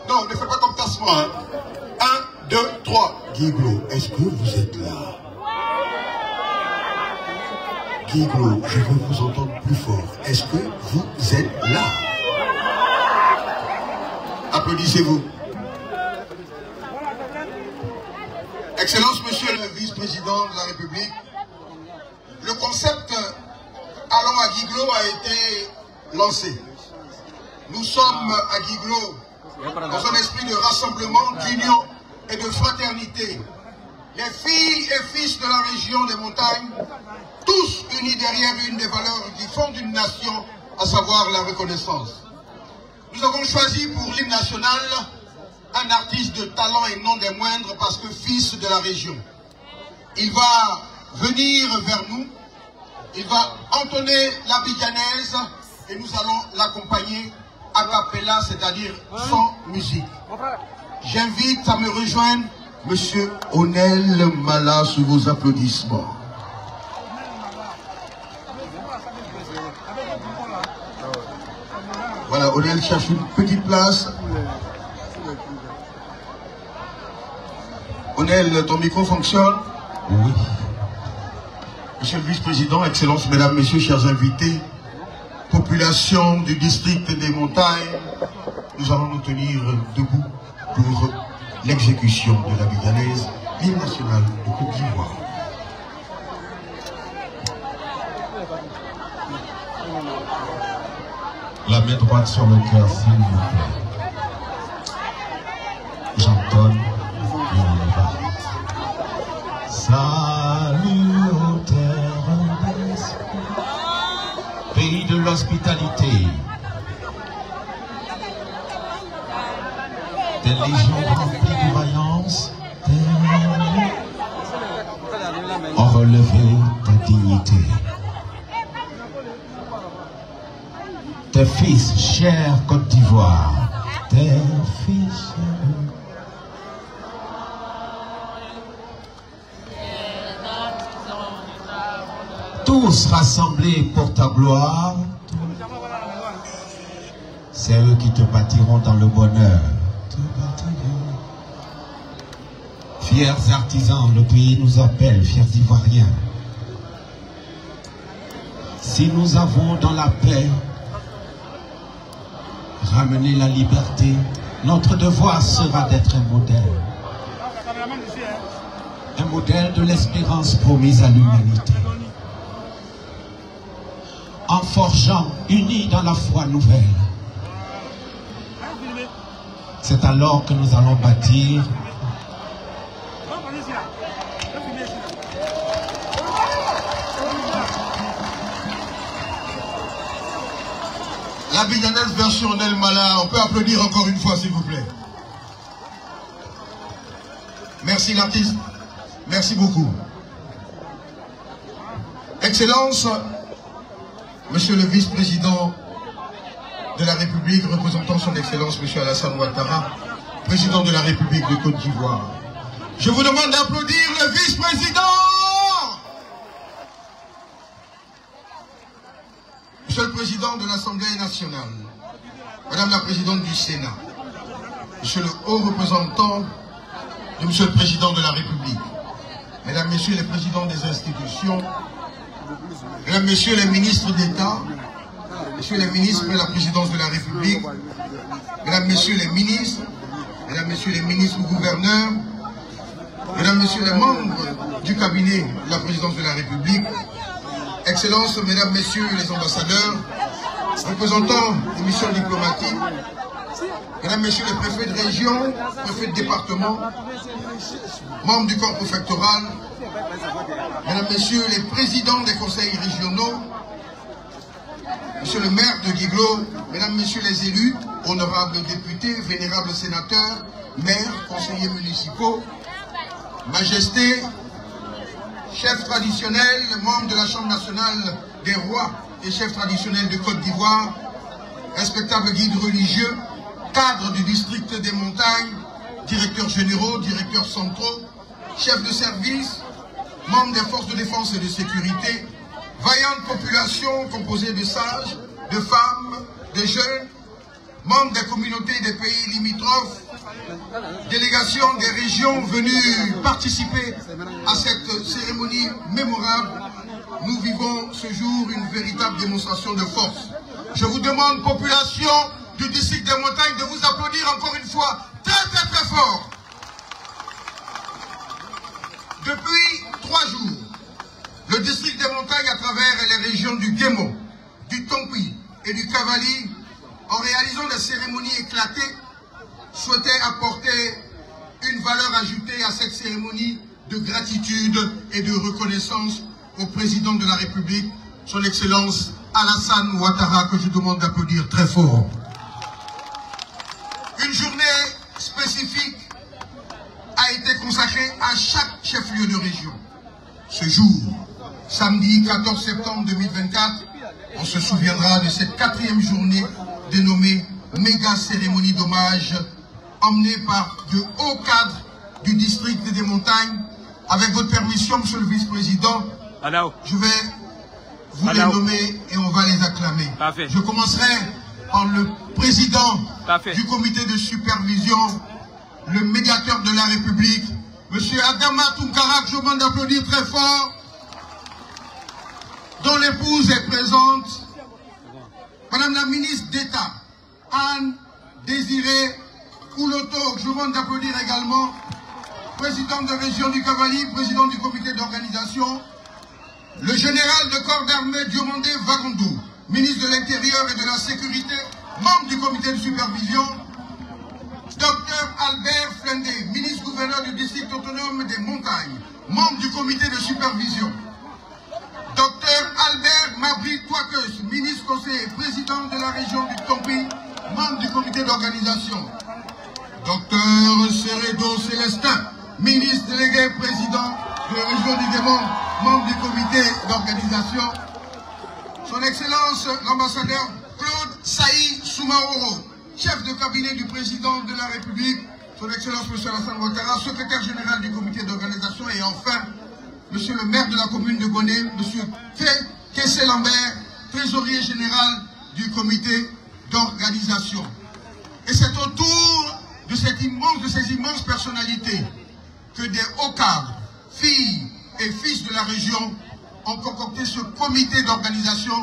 Non, ne faites pas comme tassement. 1, 2, 3. Guiglo, est-ce que vous êtes là? Guiglo, je veux vous entendre plus fort. Est-ce que vous êtes là? Applaudissez-vous. Excellence, Monsieur le Vice-président de la République, le concept Allons à Guiglo a été lancé. Nous sommes à Guiglo dans un esprit de rassemblement, d'union et de fraternité. Les filles et fils de la région des montagnes, tous unis derrière une des valeurs qui fondent une nation, à savoir la reconnaissance. Nous avons choisi pour l'hymne national un artiste de talent et non des moindres parce que fils de la région. Il va venir vers nous, il va entonner l'abidjanaise et nous allons l'accompagner a cappella, c'est-à-dire sans musique. J'invite à me rejoindre Monsieur Onel Mala sous vos applaudissements. Voilà, Onel cherche une petite place. Onel, ton micro fonctionne? Oui. Monsieur le Vice-président, Excellences, Mesdames, Messieurs, chers invités, population du district des montagnes, nous allons nous tenir debout pour l'exécution de l'abidjanaise, l'hymne national de Côte d'Ivoire. La main droite sur le cœur, s'il vous plaît. J'entonne et on y va. Salut aux terres d'espoir, pays de l'hospitalité, des légions remplies de vaillance, ont relevé ta dignité. Tes fils, chers Côte d'Ivoire, tes fils, tous rassemblés pour ta gloire, c'est eux qui te bâtiront dans le bonheur. Fiers artisans, le pays nous appelle, fiers Ivoiriens. Si nous avons dans la paix ramené la liberté, notre devoir sera d'être un modèle. Un modèle de l'espérance promise à l'humanité. En forgeant, unis dans la foi nouvelle. C'est alors que nous allons bâtir l'abidjanaise version Onel Mala. On peut applaudir encore une fois, s'il vous plaît. Merci l'artiste. Merci beaucoup. Excellence, Monsieur le Vice-président de la République, représentant son Excellence, Monsieur Alassane Ouattara, Président de la République de Côte d'Ivoire. Je vous demande d'applaudir le Vice-président. Monsieur le Président de l'Assemblée nationale, Madame la Présidente du Sénat, Monsieur le Haut représentant de Monsieur le Président de la République, Mesdames, Messieurs les Présidents des institutions, Mesdames, Messieurs les ministres d'État, Messieurs les ministres de la Présidence de la République, Mesdames, Messieurs les ministres, Mesdames, Messieurs les ministres gouverneurs, Mesdames, Messieurs les membres du cabinet de la Présidence de la République, Excellences, Mesdames, Messieurs les ambassadeurs, représentants des missions diplomatiques, Mesdames, Messieurs les préfets de région, préfets de département, membres du corps préfectoral, Mesdames, Messieurs les présidents des conseils régionaux, Monsieur le maire de Guiglo, Mesdames, Messieurs les élus, honorables députés, vénérables sénateurs, maires, conseillers municipaux, Majesté, chefs traditionnels, membres de la Chambre nationale des rois et chefs traditionnels de Côte d'Ivoire, respectables guides religieux, cadres du district des montagnes, directeurs généraux, directeurs centraux, chefs de service, membres des forces de défense et de sécurité, vaillante population composée de sages, de femmes, de jeunes, membres des communautés des pays limitrophes, délégation des régions venues participer à cette cérémonie mémorable, nous vivons ce jour une véritable démonstration de force. Je vous demande, population du district des montagnes, de vous applaudir encore une fois très très très fort. Depuis 3 jours, le district des montagnes, à travers les régions du Guémo, du Tonkui et du Cavali, en réalisant des cérémonies éclatées, souhaitait apporter une valeur ajoutée à cette cérémonie de gratitude et de reconnaissance au président de la République, son Excellence Alassane Ouattara, que je demande d'applaudir très fort. Une journée spécifique a été consacrée à chaque chef-lieu de région. Ce jour, samedi 14 septembre 2024, on se souviendra de cette 4e journée dénommée méga cérémonie d'hommage, emmenée par de hauts cadres du district des montagnes. Avec votre permission, monsieur le vice-président, je vais vous les nommer et on va les acclamer. Parfait. Je commencerai par le président du comité de supervision, le médiateur de la République, monsieur Adama Tounkara, que je vous demande d'applaudir très fort, dont l'épouse est présente, madame la ministre d'État, Anne Désirée Ouloto, que je vous demande d'applaudir également, président de région du Cavali, président du comité d'organisation, le général de corps d'armée Diomandé Vagondou, ministre de l'Intérieur et de la Sécurité, membre du comité de supervision, Dr Albert Flendé, ministre-gouverneur du district autonome des montagnes, membre du comité de supervision, Dr Albert Mabri Touakeus, ministre conseiller, président de la région du Tompi, membre du comité d'organisation, Dr Seredo Célestin, ministre délégué président de la région du Guémon, membre du comité d'organisation, son Excellence l'ambassadeur Claude Saï Soumaoro, chef de cabinet du président de la République, son Excellence M. Alassane Ouattara, secrétaire général du comité d'organisation, et enfin, monsieur le maire de la commune de Goné, M. Kessé Lambert, trésorier général du comité d'organisation. Et c'est autour de ces immenses personnalités que des hauts cadres, filles et fils de la région ont concocté ce comité d'organisation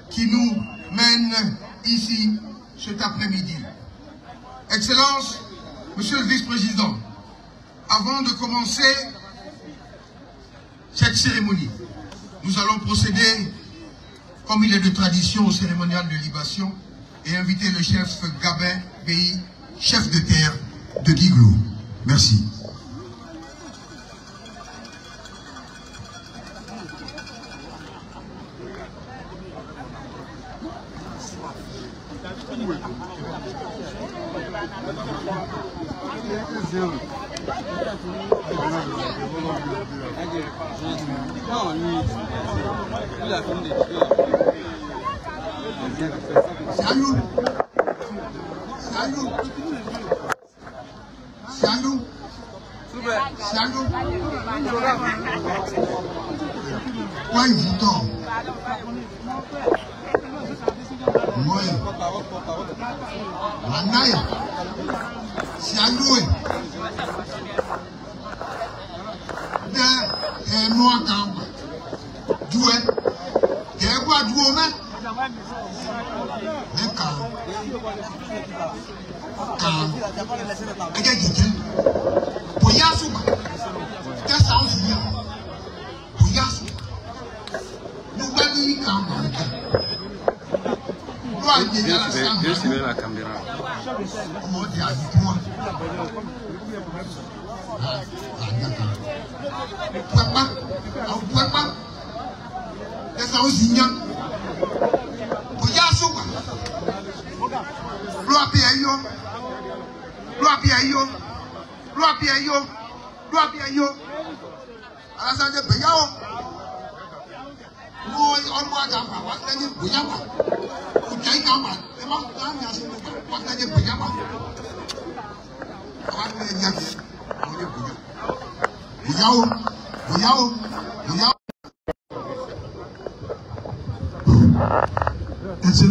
qui nous mène ici cet après-midi. Excellence, monsieur le vice-président, avant de commencer cette cérémonie, nous allons procéder, comme il est de tradition, au cérémonial de libation et inviter le chef Gabin Pays, chef de terre de Guiglou. Merci.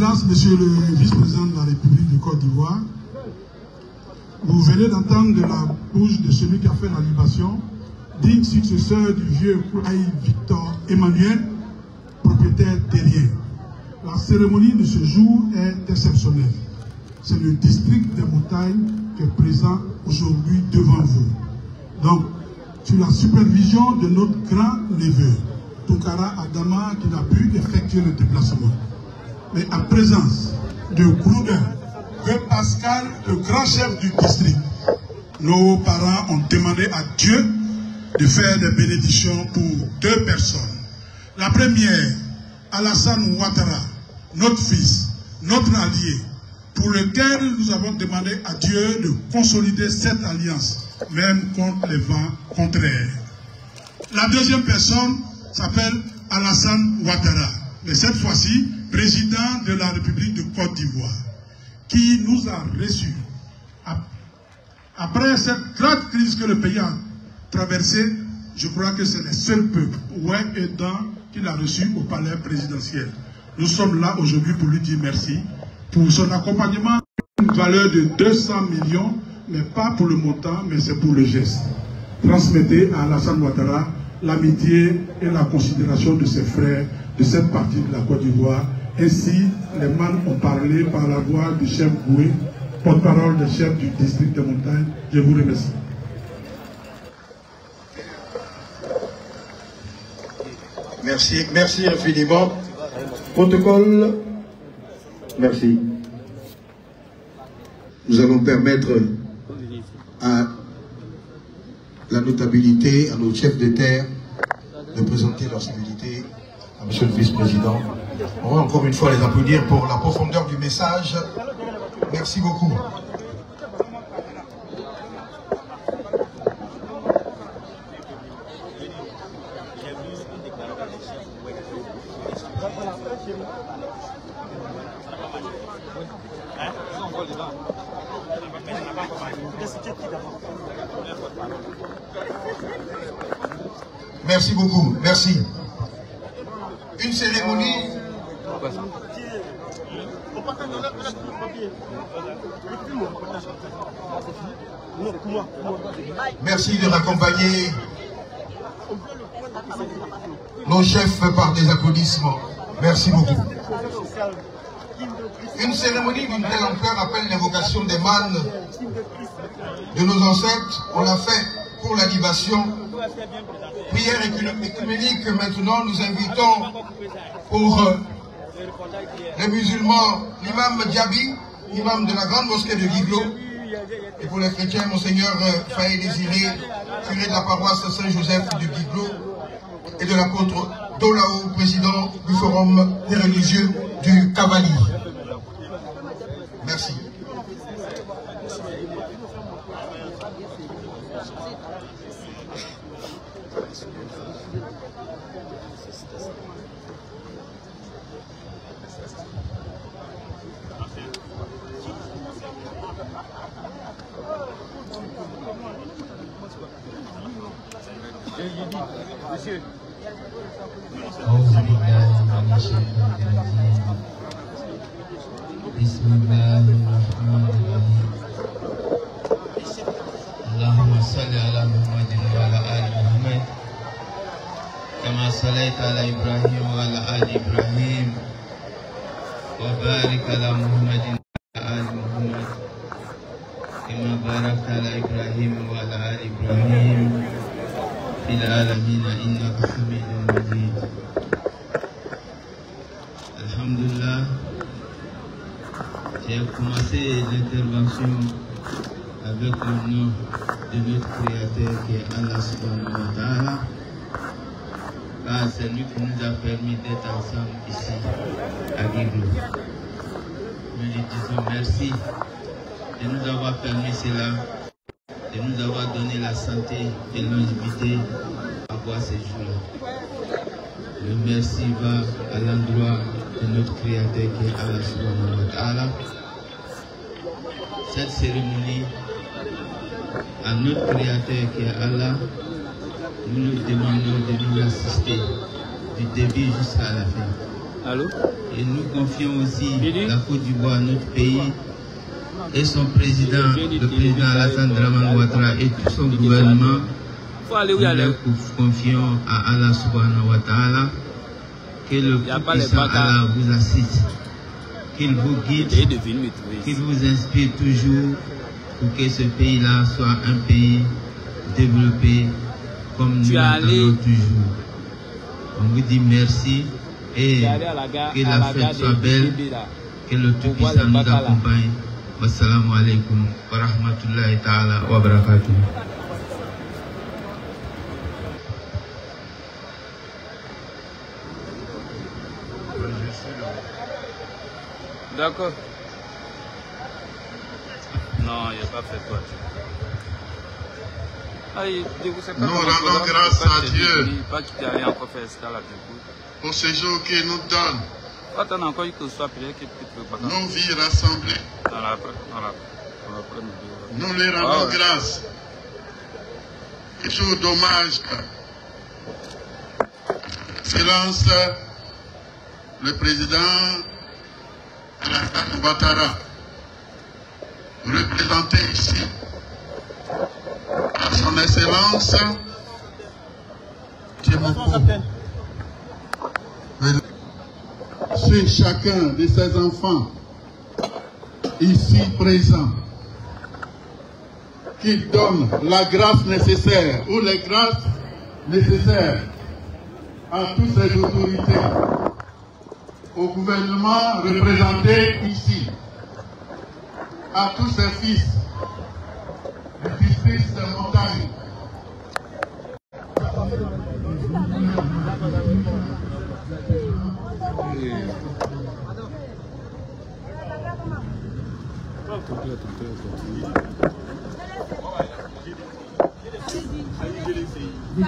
Excellence, Monsieur le Vice-président de la République de Côte d'Ivoire, vous venez d'entendre de la bouche de celui qui a fait la libation, digne successeur du vieux Kouraï Victor Emmanuel, propriétaire terrien. La cérémonie de ce jour est exceptionnelle. C'est le district des montagnes qui est présent aujourd'hui devant vous. Donc, sous la supervision de notre grand neveu, Tounkara Adama, qui n'a pu effectuer le déplacement, mais en présence de Krouder, de Pascal, le grand chef du district, nos parents ont demandé à Dieu de faire des bénédictions pour 2 personnes. La première, Alassane Ouattara, notre fils, notre allié, pour lequel nous avons demandé à Dieu de consolider cette alliance, même contre les vents contraires. La deuxième personne s'appelle Alassane Ouattara, mais cette fois-ci, président de la République de Côte d'Ivoire, qui nous a reçus après cette grande crise que le pays a traversée. Je crois que c'est le seul peuple, ouais et dans, qu'il a reçu au palais présidentiel. Nous sommes là aujourd'hui pour lui dire merci pour son accompagnement, une valeur de 200 millions, mais pas pour le montant, mais c'est pour le geste. Transmettez à Alassane Ouattara l'amitié et la considération de ses frères de cette partie de la Côte d'Ivoire. Ainsi, les man ont parlé par la voix du chef Goué, porte-parole du chef du district des montagnes. Je vous remercie. Merci, merci infiniment. Protocole. Merci. Nous allons permettre à la notabilité, à nos chefs de terre, de présenter leur civilité à Monsieur le Vice-président. On va encore une fois les applaudir pour la profondeur du message. Merci beaucoup. Merci beaucoup, merci. Une cérémonie. Merci de raccompagner nos chefs par des applaudissements. Merci beaucoup. Une cérémonie d'une telle ampleur appelle l'évocation des mânes de nos ancêtres. On l'a fait pour la libation. Prière écuménique, maintenant nous invitons pour les musulmans l'imam Diaby, imam de la grande mosquée de Guiglo, et pour les chrétiens, Monseigneur Faye Désiré, curé de la paroisse Saint-Joseph de Guiglo, et de l'apôtre Dolao, président du forum des religieux du Cavalier. Merci. اللهم صل على محمد وعلى آل محمد كما صليت على إبراهيم وعلى آل إبراهيم وبارك على محمد وعلى آل محمد كما باركت على إبراهيم وعلى آل إبراهيم في العالمين إنك حميد مجيد. Alhamdulillah, j'ai commencé l'intervention avec le nom de notre Créateur qui est Allah subhanahu wa ta'ala, car c'est lui qui nous a permis d'être ensemble ici à Guiglo. Nous lui disons merci de nous avoir permis cela, de nous avoir donné la santé et longévité à voir ces jours-là. Le merci va à l'endroit de notre Créateur qui est Allah subhanahu wa ta'ala. Cette cérémonie, à notre Créateur qui est Allah, nous nous demandons de nous assister du début jusqu'à la fin. Allô? Et nous confions aussi la Côte d'Ivoire, notre pays, et son président, le président Alassane Dramane Ouattara et tout son gouvernement. Nous confions à Allah subhanahu wa ta'ala, que le puissant Allah vous assiste, qu'il vous guide, qu'il vous inspire toujours pour que ce pays-là soit un pays développé comme nous l'attendons toujours. On vous dit merci et que la fête soit belle, que le Tout-Puissant nous accompagne. Wassalamu alaikum wa rahmatullahi ta'ala wa barakatuh. D'accord. Non, il n'y a pas fait quoi. Nous rendons grâce à Dieu pour ce jour qu'il nous donne. Nos vies rassemblées. Nous les rendons grâce. Jour d'hommage. Silence, le président Alassane Ouattara, représenté ici par son Excellence sur chacun de ses enfants ici présents, qu'il donne la grâce nécessaire ou les grâces nécessaires à toutes ces autorités, au gouvernement représenté ici, à tous ses fils du district de montagne. Non,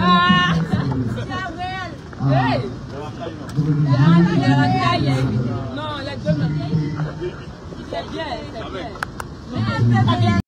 il y a deux. C'est bien, c'est bien.